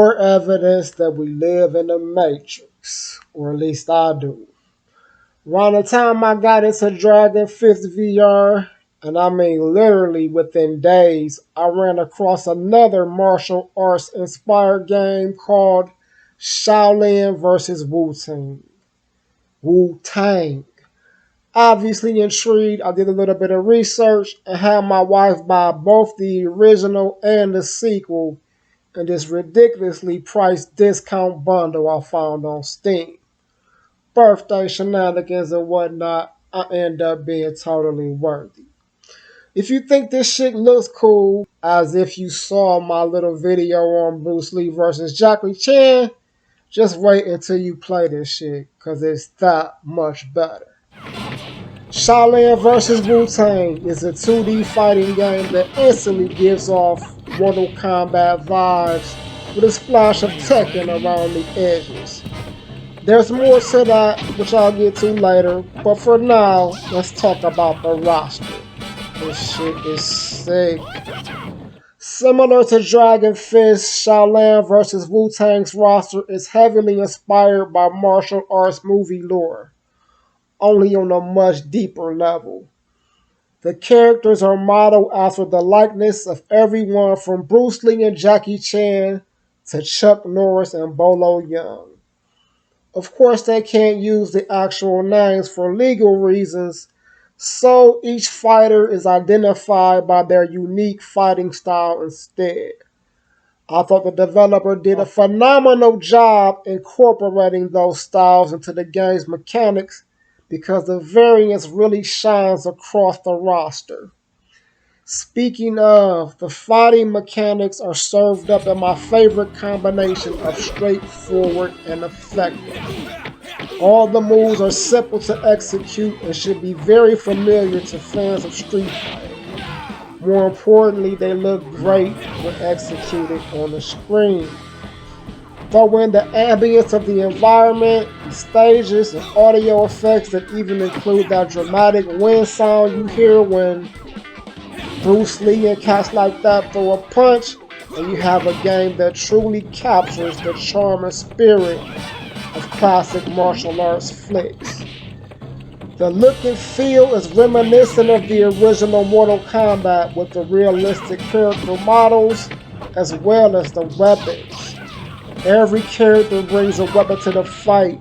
More evidence that we live in the Matrix, or at least I do. Around the time I got into Dragon Fist VR, and I mean literally within days, I ran across another martial arts inspired game called Shaolin vs. Wutang. Wutang. Obviously intrigued, I did a little bit of research and had my wife buy both the original and the sequel in this ridiculously priced discount bundle I found on Steam. Birthday shenanigans and whatnot, I end up being totally worthy. If you think this shit looks cool, as if you saw my little video on Bruce Lee versus Jackie Chan, just wait until you play this shit, cause it's that much better. Shaolin vs. Wutang is a 2D fighting game that instantly gives off Mortal Kombat vibes with a splash of Tekken around the edges. There's more to that, which I'll get to later, but for now, let's talk about the roster. This shit is sick. Similar to Dragon Fist, Shaolin vs. Wu-Tang's roster is heavily inspired by martial arts movie lore, only on a much deeper level. The characters are modeled after the likeness of everyone from Bruce Lee and Jackie Chan to Chuck Norris and Bolo Young. Of course, they can't use the actual names for legal reasons, so each fighter is identified by their unique fighting style instead. I thought the developer did a phenomenal job incorporating those styles into the game's mechanics because the variance really shines across the roster. Speaking of, the fighting mechanics are served up in my favorite combination of straightforward and effective. All the moves are simple to execute and should be very familiar to fans of Street Fighter. More importantly, they look great when executed on the screen. Throw in the ambience of the environment, stages, and audio effects that even include that dramatic wind sound you hear when Bruce Lee and cats like that throw a punch, and you have a game that truly captures the charm and spirit of classic martial arts flicks. The look and feel is reminiscent of the original Mortal Kombat with the realistic character models as well as the weapons. Every character brings a weapon to the fight,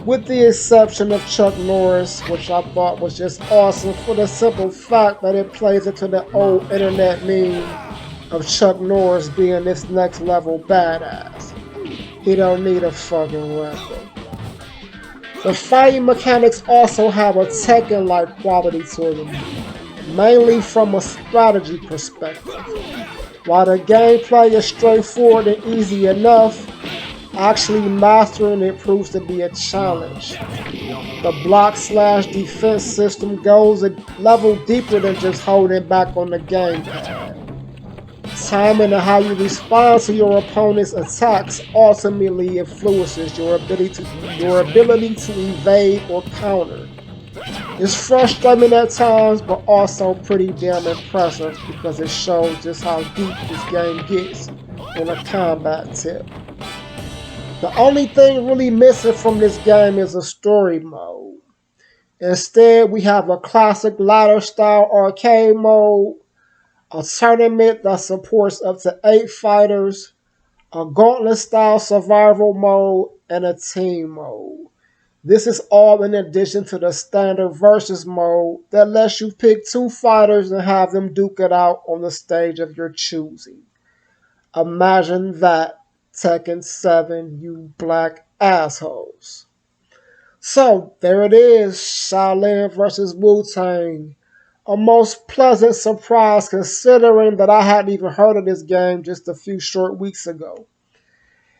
with the exception of Chuck Norris, which I thought was just awesome for the simple fact that it plays into the old internet meme of Chuck Norris being this next level badass. He don't need a fucking weapon. The fighting mechanics also have a Tekken-like quality to them, mainly from a strategy perspective. While the gameplay is straightforward and easy enough, actually mastering it proves to be a challenge. The block/defense system goes a level deeper than just holding back on the gamepad. Timing and how you respond to your opponent's attacks ultimately influences your ability to evade or counter. It's frustrating at times, but also pretty damn impressive because it shows just how deep this game gets on a combat tip. The only thing really missing from this game is a story mode. Instead, we have a classic ladder style arcade mode, a tournament that supports up to 8 fighters, a gauntlet style survival mode, and a team mode. This is all in addition to the standard versus mode that lets you pick 2 fighters and have them duke it out on the stage of your choosing. Imagine that, Tekken 7, you black assholes. So, there it is, Shaolin vs. Wu-Tang. A most pleasant surprise considering that I hadn't even heard of this game just a few short weeks ago.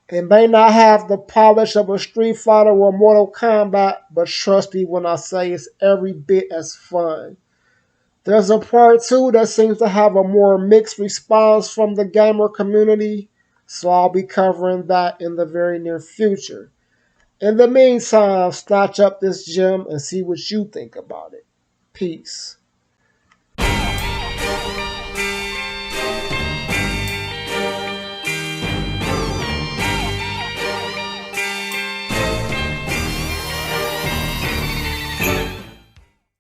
It may not have the polish of a Street Fighter or Mortal Kombat, but trust me when I say it's every bit as fun. There's a part 2 that seems to have a more mixed response from the gamer community, so I'll be covering that in the very near future. In the meantime, snatch up this gem and see what you think about it. Peace.